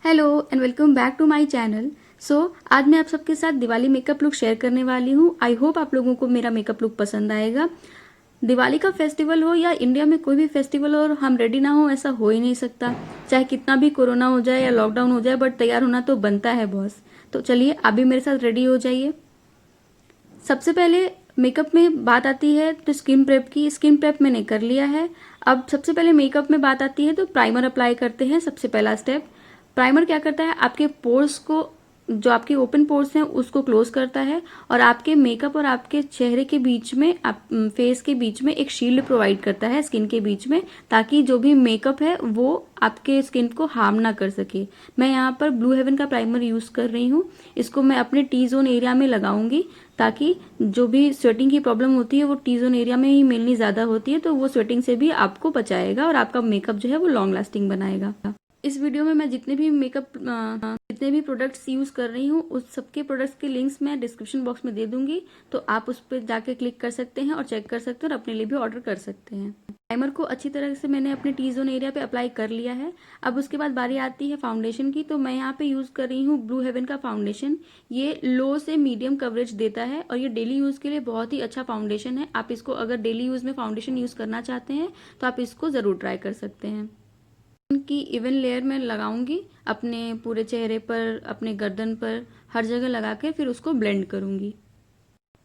Hello and welcome back to my channel. आज मैं आप सबके साथ दिवाली मेकअप लुक शेयर करने वाली हूँ। आई होप आप लोगों को मेरा मेकअप लुक पसंद आएगा। दिवाली का फेस्टिवल हो या इंडिया में कोई भी फेस्टिवल हो और हम रेडी ना हो, ऐसा हो ही नहीं सकता। चाहे कितना भी कोरोना हो जाए या लॉकडाउन हो जाए, बट तैयार होना तो बनता है बॉस। तो चलिए आप भी मेरे साथ रेडी हो जाइए। सबसे पहले मेकअप में बात आती है तो स्किन प्रेप की। स्किन प्रेप मैंने कर लिया है। अब सबसे पहले मेकअप में बात आती है तो प्राइमर अप्लाई करते हैं। सबसे पहला स्टेप, प्राइमर क्या करता है, आपके पोर्स को, जो आपके ओपन पोर्स हैं उसको क्लोज करता है और आपके मेकअप और आपके चेहरे के बीच में, फेस के बीच में एक शील्ड प्रोवाइड करता है स्किन के बीच में, ताकि जो भी मेकअप है वो आपके स्किन को हार्म ना कर सके। मैं यहाँ पर ब्लू हेवन का प्राइमर यूज कर रही हूँ। इसको मैं अपने टी जोन एरिया में लगाऊंगी ताकि जो भी स्वेटिंग की प्रॉब्लम होती है वो टी जोन एरिया में ही मेनली ज्यादा होती है, तो वो स्वेटिंग से भी आपको बचाएगा और आपका मेकअप जो है वो लॉन्ग लास्टिंग बनाएगा। इस वीडियो में मैं जितने भी प्रोडक्ट्स यूज कर रही हूँ उस सबके प्रोडक्ट्स के लिंक्स मैं डिस्क्रिप्शन बॉक्स में दे दूंगी, तो आप उस पर जाके क्लिक कर सकते हैं और चेक कर सकते हैं और अपने लिए भी ऑर्डर कर सकते हैं। प्राइमर को अच्छी तरह से मैंने अपने टी जोन एरिया पे अप्लाई कर लिया है। अब उसके बाद बारी आती है फाउंडेशन की। तो मैं यहाँ पे यूज कर रही हूँ ब्लू हेवन का फाउंडेशन। ये लो से मीडियम कवरेज देता है और ये डेली यूज के लिए बहुत ही अच्छा फाउंडेशन है। आप इसको अगर डेली यूज में फाउंडेशन यूज करना चाहते हैं तो आप इसको जरूर ट्राई कर सकते हैं। की इवन लेयर में लगाऊंगी अपने पूरे चेहरे पर, अपने गर्दन पर, हर जगह लगा के फिर उसको ब्लेंड करूंगी।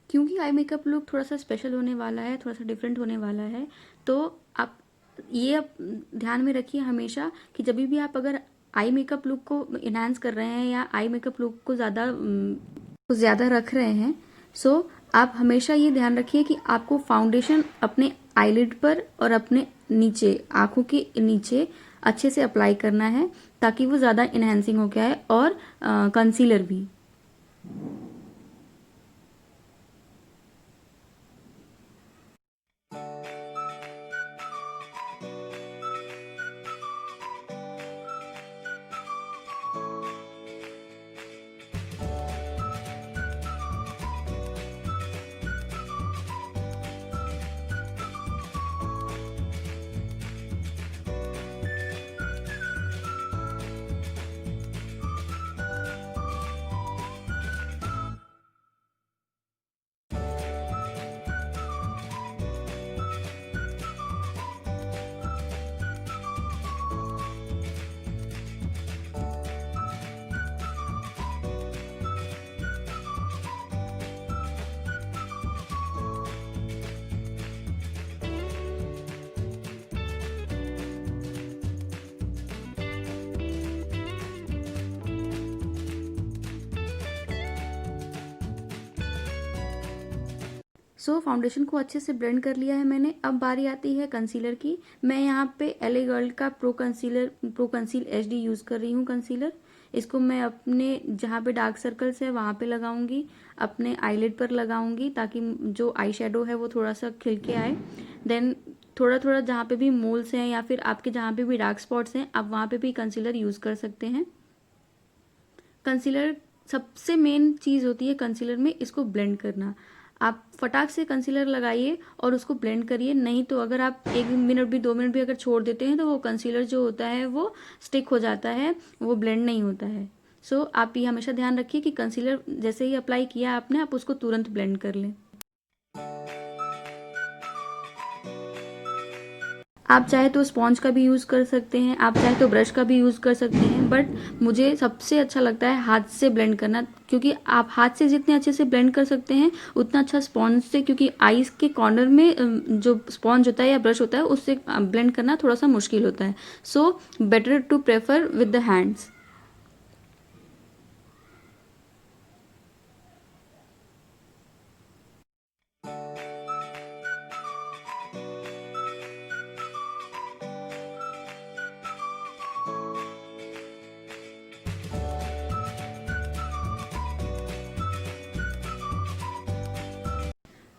क्योंकि आई मेकअप लुक थोड़ा सा स्पेशल होने वाला है, थोड़ा सा डिफरेंट होने वाला है, तो आप ये ध्यान में रखिए हमेशा कि जब भी आप अगर आई मेकअप लुक को इनहांस कर रहे हैं या आई मेकअप लुक को ज़्यादा रख रहे हैं, आप हमेशा ये ध्यान रखिए कि आपको फाउंडेशन अपने आईलिड पर और अपने नीचे, आंखों के नीचे अच्छे से अप्लाई करना है ताकि वो ज़्यादा इनहेंसिंग हो गया है, और कंसीलर भी। फाउंडेशन को अच्छे से ब्लेंड कर लिया है मैंने। अब बारी आती है कंसीलर की। मैं यहाँ पे LA गर्ल का प्रो कंसील HD यूज कर रही हूँ कंसीलर। इसको मैं अपने जहाँ पे डार्क सर्कल्स है वहाँ पे लगाऊंगी, अपने आईलिड पर लगाऊंगी ताकि जो आई शेडो है वो थोड़ा सा खिल के आए। देन थोड़ा थोड़ा जहाँ पे भी मोल्स हैं या फिर आपके जहाँ पे भी डार्क स्पॉट्स हैं, आप वहाँ पे भी कंसीलर यूज कर सकते हैं। कंसीलर सबसे मेन चीज होती है कंसीलर में, इसको ब्लेंड करना। आप फटाक से कंसीलर लगाइए और उसको ब्लेंड करिए, नहीं तो अगर आप 1 मिनट भी 2 मिनट भी अगर छोड़ देते हैं तो वो कंसीलर जो होता है वो स्टिक हो जाता है, वो ब्लेंड नहीं होता है। आप ये हमेशा ध्यान रखिए कि कंसीलर जैसे ही अप्लाई किया आपने, आप उसको तुरंत ब्लेंड कर लें। आप चाहे तो स्पॉन्ज का भी यूज़ कर सकते हैं, आप चाहे तो ब्रश का भी यूज़ कर सकते हैं, बट मुझे सबसे अच्छा लगता है हाथ से ब्लेंड करना, क्योंकि आप हाथ से जितने अच्छे से ब्लेंड कर सकते हैं उतना अच्छा स्पॉन्ज से, क्योंकि आईज के कॉर्नर में जो स्पॉन्ज होता है या ब्रश होता है उससे ब्लेंड करना थोड़ा सा मुश्किल होता है। Better to prefer with the hands.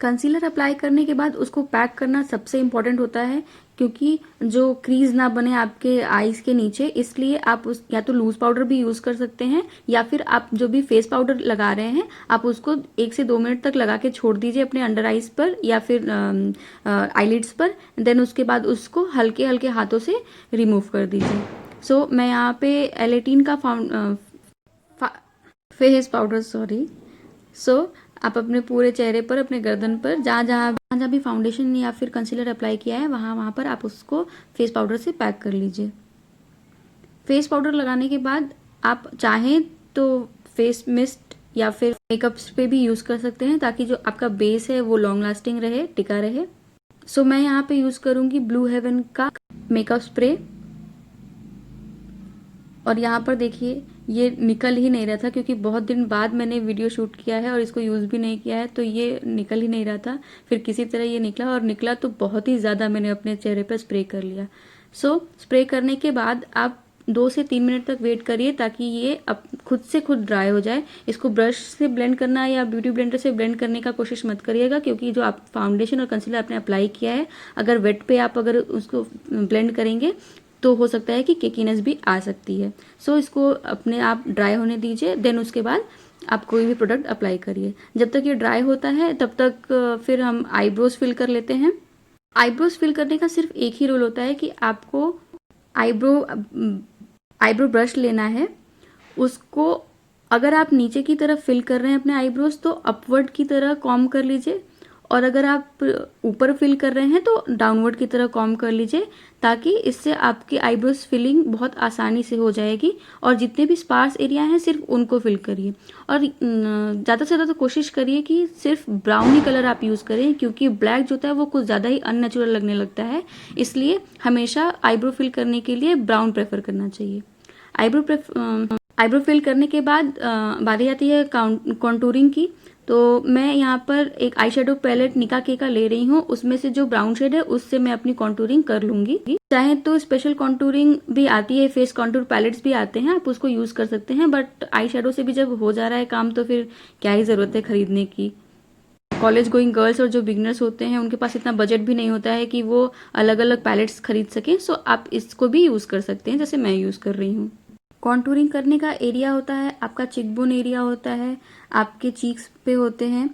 Concealer apply करने के बाद उसको पैक करना सबसे इम्पोर्टेंट होता है, क्योंकि जो क्रीज ना बने आपके आईज के नीचे, इसलिए आप या तो लूज पाउडर भी यूज कर सकते हैं या फिर आप जो भी फेस पाउडर लगा रहे हैं आप उसको 1 से 2 मिनट तक लगा के छोड़ दीजिए अपने अंडर आईज पर या फिर आईलिड्स पर। देन उसके बाद उसको हल्के हल्के हाथों से रिमूव कर दीजिए। सो मैं यहाँ पे L18 का फेस पाउडर, सॉरी। सो आप अपने पूरे चेहरे पर, अपने गर्दन पर, जहाँ जहाँ भी फाउंडेशन या फिर कंसीलर अप्लाई किया है वहाँ पर आप उसको फेस पाउडर से पैक कर लीजिए। फेस पाउडर लगाने के बाद आप चाहें तो फेस मिस्ट या फिर मेकअप्स पे भी यूज़ कर सकते हैं, ताकि जो आपका बेस है वो लॉन्ग लास्टिंग रहे, टिका रहे। सो मैं यहाँ पे यूज़ करूँगी ब्लू हेवन का मेकअप स्प्रे। और यहाँ पर देखिए ये निकल ही नहीं रहा था, क्योंकि बहुत दिन बाद मैंने वीडियो शूट किया है और इसको यूज़ भी नहीं किया है, तो ये निकल ही नहीं रहा था। फिर किसी तरह ये निकला, और निकला तो बहुत ही ज़्यादा मैंने अपने चेहरे पर स्प्रे कर लिया। सो स्प्रे करने के बाद आप 2 से 3 मिनट तक वेट करिए, ताकि ये अब खुद से खुद ड्राई हो जाए। इसको ब्रश से ब्लेंड करना या ब्यूटी ब्लेंडर से ब्लेंड करने का कोशिश मत करिएगा, क्योंकि जो आप फाउंडेशन और कंसीलर आपने अप्लाई किया है, अगर वेट पे आप अगर उसको ब्लेंड करेंगे तो हो सकता है कि केकीनेस भी आ सकती है। सो इसको अपने आप ड्राई होने दीजिए, देन उसके बाद आप कोई भी प्रोडक्ट अप्लाई करिए। जब तक ये ड्राई होता है तब तक फिर हम आईब्रोज फिल कर लेते हैं। आईब्रोज फिल करने का सिर्फ एक ही रूल होता है कि आपको आईब्रो ब्रश लेना है। उसको अगर आप नीचे की तरफ फिल कर रहे हैं अपने आईब्रोज तो अपवर्ड की तरह कॉम्ब कर लीजिए, और अगर आप ऊपर फिल कर रहे हैं तो डाउनवर्ड की तरह कॉम्ब कर लीजिए, ताकि इससे आपकी आईब्रोज फिलिंग बहुत आसानी से हो जाएगी। और जितने भी स्पार्स एरिया हैं सिर्फ उनको फिल करिए, और ज़्यादा से ज़्यादा तो कोशिश करिए कि सिर्फ ब्राउन ही कलर आप यूज़ करें, क्योंकि ब्लैक जो होता है वो कुछ ज़्यादा ही अननेचुरल लगने लगता है। इसलिए हमेशा आईब्रो फिल करने के लिए ब्राउन प्रेफर करना चाहिए। आईब्रो फिल करने के बाद बारी आती है कॉन्टूरिंग की। तो मैं यहाँ पर एक आई शेडो पैलेट निका के का ले रही हूँ, उसमें से जो ब्राउन शेड है उससे मैं अपनी कॉन्टूरिंग कर लूँगी। चाहे तो स्पेशल कॉन्टूरिंग भी आती है, फेस कॉन्टूर पैलेट्स भी आते हैं, आप उसको यूज़ कर सकते हैं, बट आई शेडो से भी जब हो जा रहा है काम तो फिर क्या ही ज़रूरत है ख़रीदने की। कॉलेज गोइंग गर्ल्स और जो बिगनर्स होते हैं उनके पास इतना बजट भी नहीं होता है कि वो अलग अलग पैलेट्स खरीद सकें। सो आप इसको भी यूज़ कर सकते हैं, जैसे मैं यूज़ कर रही हूँ। कॉन्टूरिंग करने का एरिया होता है, आपका चिकबोन एरिया होता है, आपके चीक्स पे होते हैं,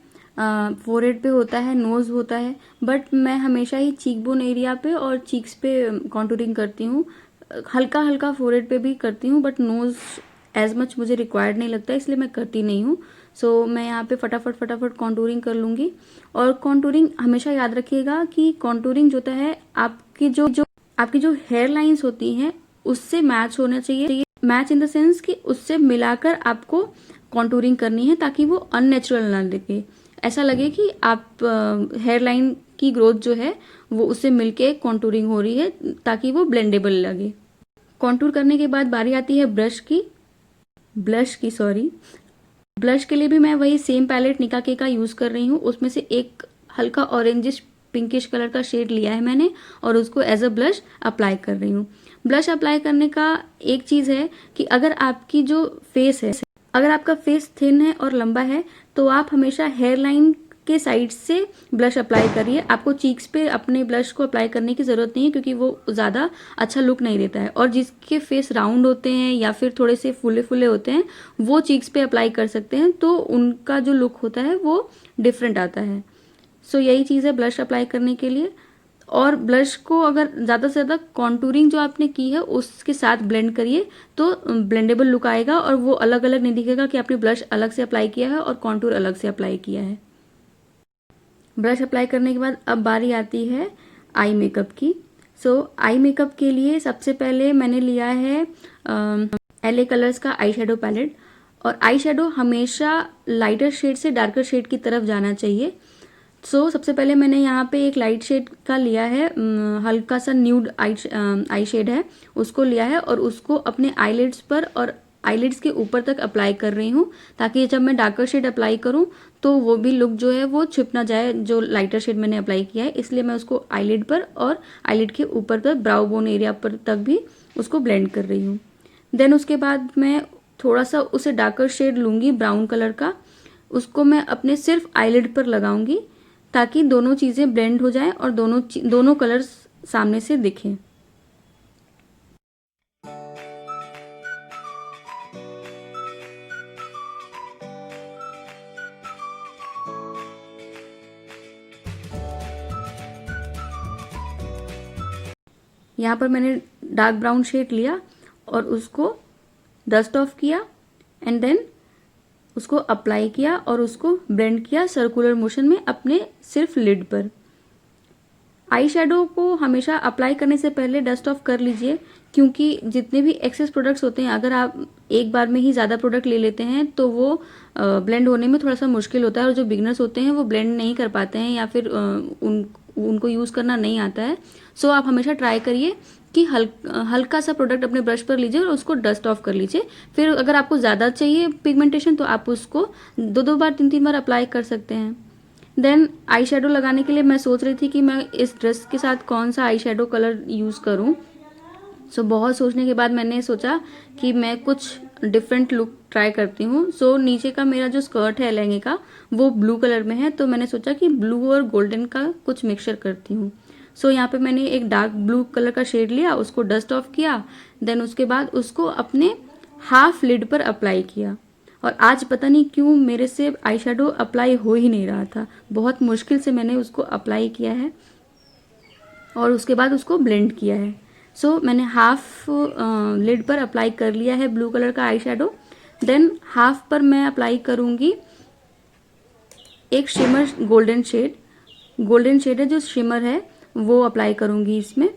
फोरहेड पे होता है, नोज़ होता है, बट मैं हमेशा ही चिकबोन एरिया पे और चीक्स पे कॉन्टूरिंग करती हूँ। हल्का हल्का फोरहेड पे भी करती हूँ, बट नोज़ एज मच मुझे रिक्वायर्ड नहीं लगता, इसलिए मैं करती नहीं हूँ। सो मैं यहाँ पे फटाफट कॉन्टूरिंग कर लूँगी। और कॉन्टूरिंग हमेशा याद रखिएगा कि कॉन्टूरिंग जो होता है आपकी जो हेयर लाइंस होती हैं उससे मैच होना चाहिए। मैच इन द सेंस कि उससे मिलाकर आपको कॉन्टूरिंग करनी है, ताकि वो अननेचुरल ना लगे, ऐसा लगे कि आप हेयर लाइन की ग्रोथ जो है वो उससे मिलके कॉन्टूरिंग हो रही है, ताकि वो ब्लेंडेबल लगे। कॉन्टूर करने के बाद बारी आती है ब्लश के लिए भी मैं वही सेम पैलेट निका के का यूज़ कर रही हूँ। उसमें से एक हल्का ऑरेंजिश पिंकिश कलर का शेड लिया है मैंने, और उसको एज अ ब्लश अप्लाई कर रही हूँ। ब्लश अप्लाई करने का एक चीज़ है कि अगर आपकी जो फेस है, अगर आपका फेस थिन है और लंबा है तो आप हमेशा हेयर लाइन के साइड से ब्लश अप्लाई करिए। आपको चीक्स पे अपने ब्लश को अप्लाई करने की ज़रूरत नहीं है, क्योंकि वो ज़्यादा अच्छा लुक नहीं देता है। और जिसके फेस राउंड होते हैं या फिर थोड़े से फुले फुले होते हैं वो चीक्स पे अप्लाई कर सकते हैं, तो उनका जो लुक होता है वो डिफरेंट आता है। सो यही चीज़ है ब्लश अप्लाई करने के लिए। और ब्लश को अगर ज़्यादा से ज़्यादा कॉन्टूरिंग जो आपने की है उसके साथ ब्लेंड करिए, तो ब्लेंडेबल लुक आएगा, और वो अलग अलग नहीं दिखेगा कि आपने ब्लश अलग से अप्लाई किया है और कॉन्टूर अलग से अप्लाई किया है। ब्लश अप्लाई करने के बाद अब बारी आती है आई मेकअप की। सो आई मेकअप के लिए सबसे पहले मैंने लिया है LA कलर्स का आई शेडो पैलेट। और आई शेडो हमेशा लाइटर शेड से डार्कर शेड की तरफ जाना चाहिए। सबसे पहले मैंने यहाँ पे एक लाइट शेड का लिया है, हल्का सा न्यूड आई शेड है, उसको लिया है, और उसको अपने आईलिड्स पर और आईलिड्स के ऊपर तक अप्लाई कर रही हूँ, ताकि जब मैं डार्कर शेड अप्लाई करूँ तो वो भी लुक जो है वो छिप ना जाए जो लाइटर शेड मैंने अप्लाई किया है। इसलिए मैं उसको आईलिड पर और आईलिड के ऊपर तक, ब्राउ बोन एरिया पर तक भी उसको ब्लेंड कर रही हूँ। देन उसके बाद मैं थोड़ा सा उसे डार्कर शेड लूँगी ब्राउन कलर का, उसको मैं अपने सिर्फ आईलिड पर लगाऊंगी, ताकि दोनों चीज़ें ब्लेंड हो जाएं और दोनों कलर्स सामने से दिखें। यहाँ पर मैंने डार्क ब्राउन शेड लिया और उसको डस्ट ऑफ किया एंड देन उसको अप्लाई किया और उसको ब्लेंड किया सर्कुलर मोशन में अपने सिर्फ लिड पर। आई शेडो को हमेशा अप्लाई करने से पहले डस्ट ऑफ कर लीजिए, क्योंकि जितने भी एक्सेस प्रोडक्ट्स होते हैं अगर आप एक बार में ही ज़्यादा प्रोडक्ट ले लेते हैं तो वो ब्लेंड होने में थोड़ा सा मुश्किल होता है, और जो बिगनर्स होते हैं वो ब्लेंड नहीं कर पाते हैं या फिर उनको यूज़ करना नहीं आता है। सो आप हमेशा ट्राई करिए कि हल्का सा प्रोडक्ट अपने ब्रश पर लीजिए और उसको डस्ट ऑफ कर लीजिए। फिर अगर आपको ज़्यादा चाहिए पिगमेंटेशन तो आप उसको 2-2 बार 3-3 बार अप्लाई कर सकते हैं। देन आई शेडो लगाने के लिए मैं सोच रही थी कि मैं इस ड्रेस के साथ कौन सा आई शेडो कलर यूज़ करूं। सो बहुत सोचने के बाद मैंने सोचा कि मैं कुछ डिफरेंट लुक ट्राई करती हूँ। सो नीचे का मेरा जो स्कर्ट है लहंगे का वो ब्लू कलर में है, तो मैंने सोचा कि ब्लू और गोल्डन का कुछ मिक्सचर करती हूँ। सो यहाँ पे मैंने एक डार्क ब्लू कलर का शेड लिया, उसको डस्ट ऑफ किया, देन उसके बाद उसको अपने हाफ लिड पर अप्लाई किया। और आज पता नहीं क्यों मेरे से आई शेडो अप्लाई हो ही नहीं रहा था, बहुत मुश्किल से मैंने उसको अप्लाई किया है और उसके बाद उसको ब्लेंड किया है। सो मैंने हाफ लिड पर अप्लाई कर लिया है ब्लू कलर का आई शेडो। देन हाफ पर मैं अप्लाई करूँगी एक शिमर गोल्डन शेड है, जो शिमर है वो अप्लाई करूँगी इसमें।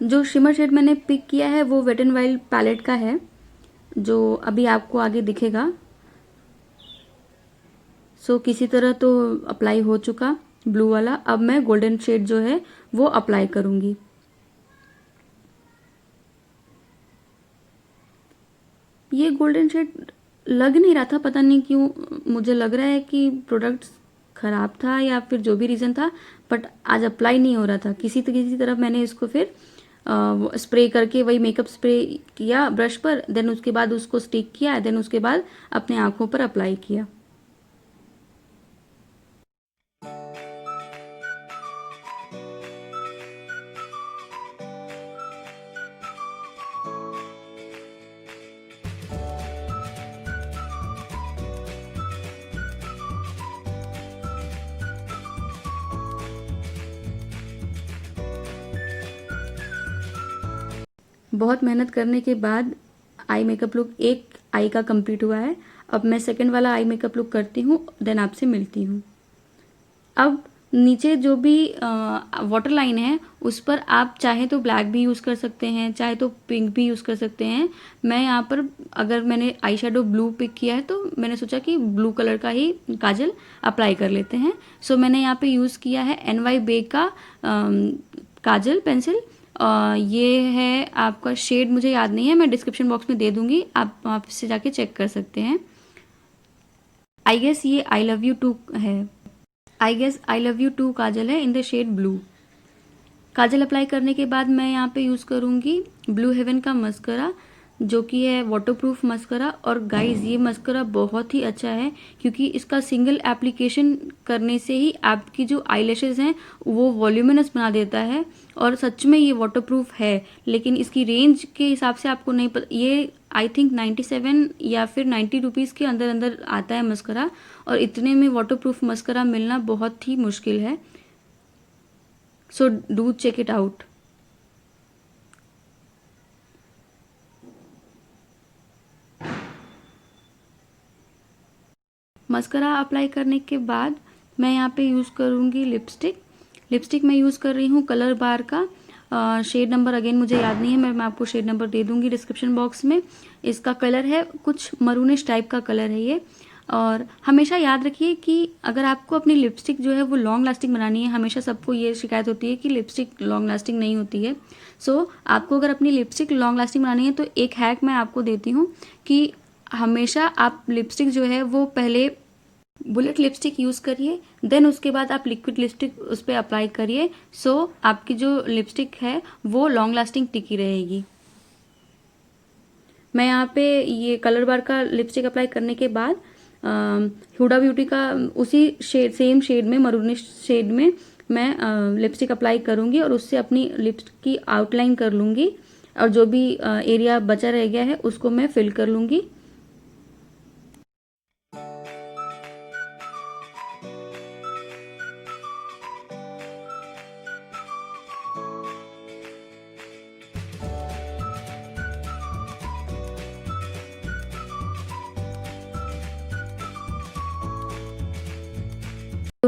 जो शिमर शेड मैंने पिक किया है वो वेट एंड वाइल्ड पैलेट का है, जो अभी आपको आगे दिखेगा। सो किसी तरह तो अप्लाई हो चुका ब्लू वाला, अब मैं गोल्डन शेड जो है वो अप्लाई करूँगी। ये गोल्डन शेड लग नहीं रहा था, पता नहीं क्यों मुझे लग रहा है कि प्रोडक्ट ख़राब था या फिर जो भी रीज़न था, बट आज अप्लाई नहीं हो रहा था। किसी तरह मैंने इसको फिर स्प्रे करके वही मेकअप स्प्रे किया ब्रश पर, देन उसके बाद उसको स्टिक किया, देन उसके बाद अपने आँखों पर अप्लाई किया। बहुत मेहनत करने के बाद आई मेकअप लुक एक आई का कंप्लीट हुआ है। अब मैं सेकंड वाला आई मेकअप लुक करती हूँ, देन आपसे मिलती हूँ। अब नीचे जो भी वाटर लाइन है उस पर आप चाहे तो ब्लैक भी यूज़ कर सकते हैं, चाहे तो पिंक भी यूज़ कर सकते हैं। मैं यहाँ पर अगर मैंने आई शेडो ब्लू पिक किया है तो मैंने सोचा कि ब्लू कलर का ही काजल अप्लाई कर लेते हैं। सो मैंने यहाँ पे यूज़ किया है NY बे का काजल पेंसिल। ये है आपका शेड मुझे याद नहीं है, मैं डिस्क्रिप्शन बॉक्स में दे दूंगी, आप वहाँ से जाके चेक कर सकते हैं। आई गेस ये आई लव यू टू है, I guess I love you too kajal है in the shade blue. Kajal apply करने के बाद मैं यहाँ पे यूज़ करूँगी ब्लू हेवन का मस्करा, जो कि है वाटरप्रूफ मस्करा। और गाइस ये मस्करा बहुत ही अच्छा है, क्योंकि इसका सिंगल एप्लीकेशन करने से ही आपकी जो आईलैशेस हैं वो वॉल्यूमिनस बना देता है। और सच में ये वाटरप्रूफ है, लेकिन इसकी रेंज के हिसाब से आपको नहीं पता, ये आई थिंक 97 या फिर 90 रुपीज़ के अंदर अंदर आता है मस्करा, और इतने में वाटरप्रूफ मस्करा मिलना बहुत ही मुश्किल है। So do check it out. Mascara apply करने के बाद मैं यहाँ पे यूज़ करूँगी लिपस्टिक मैं यूज़ कर रही हूँ कलर बार का शेड नंबर अगेन मुझे याद नहीं है, मैं आपको शेड नंबर दे दूँगी डिस्क्रिप्शन बॉक्स में। इसका कलर है कुछ मरूनिश टाइप का कलर है ये। और हमेशा याद रखिए कि अगर आपको अपनी लिपस्टिक जो है वो लॉन्ग लास्टिंग बनानी है, हमेशा सबको ये शिकायत होती है कि लिपस्टिक लॉन्ग लास्टिंग नहीं होती है। सो आपको अगर अपनी लिपस्टिक लॉन्ग लास्टिंग बनानी है तो एक हैक मैं आपको देती हूँ कि हमेशा आप लिपस्टिक जो है वो पहले बुलेट लिपस्टिक यूज़ करिए, देन उसके बाद आप लिक्विड लिपस्टिक उस पर अप्लाई करिए। सो आपकी जो लिपस्टिक है वो लॉन्ग लास्टिंग टिकी रहेगी। मैं यहाँ पे ये कलर बार का लिपस्टिक अप्लाई करने के बाद हुडा ब्यूटी का उसी शेड सेम शेड में मरूनिश शेड में मैं लिपस्टिक अप्लाई करूँगी और उससे अपनी लिप्स की आउटलाइन कर लूँगी, और जो भी एरिया बचा रह गया है उसको मैं फिल कर लूँगी।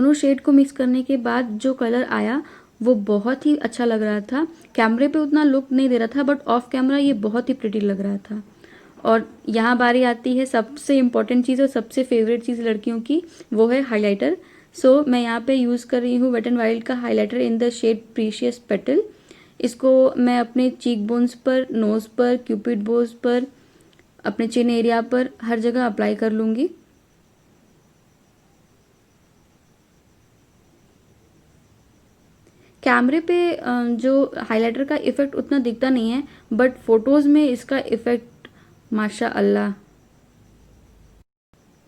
दोनों शेड को मिक्स करने के बाद जो कलर आया वो बहुत ही अच्छा लग रहा था। कैमरे पे उतना लुक नहीं दे रहा था, बट ऑफ कैमरा ये बहुत ही प्रिटी लग रहा था। और यहाँ बारी आती है सबसे इम्पॉर्टेंट चीज़ और सबसे फेवरेट चीज़ लड़कियों की, वो है हाइलाइटर। सो मैं यहाँ पे यूज़ कर रही हूँ वेट एंड वाइल्ड का highlighter in the shade precious petal. इसको मैं अपने चीक बोन्स पर, नोज़ पर, क्यूपिड बोज पर, अपने चिन एरिया पर, हर जगह अप्लाई कर लूँगी। कैमरे पे जो हाइलाइटर का इफ़ेक्ट उतना दिखता नहीं है, बट फोटोज़ में इसका इफ़ेक्ट माशाअल्लाह।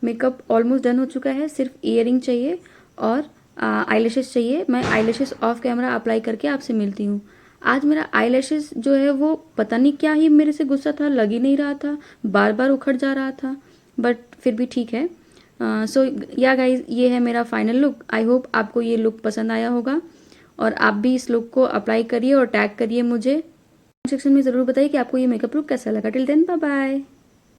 मेकअप ऑलमोस्ट डन हो चुका है, सिर्फ ईयरिंग चाहिए और आईलैशेस चाहिए। मैं आईलैशेस ऑफ कैमरा अप्लाई करके आपसे मिलती हूँ। आज मेरा आईलैशेस जो है वो पता नहीं क्या ही मेरे से गुस्सा था, लग ही नहीं रहा था, बार बार उखड़ जा रहा था, बट फिर भी ठीक है। सो या गाइज, ये है मेरा फाइनल लुक। आई होप आपको ये लुक पसंद आया होगा और आप भी इस लुक को अप्लाई करिए और टैग करिए मुझे। सेक्शन में ज़रूर बताइए कि आपको ये मेकअप लुक कैसा लगा। Till then bye bye.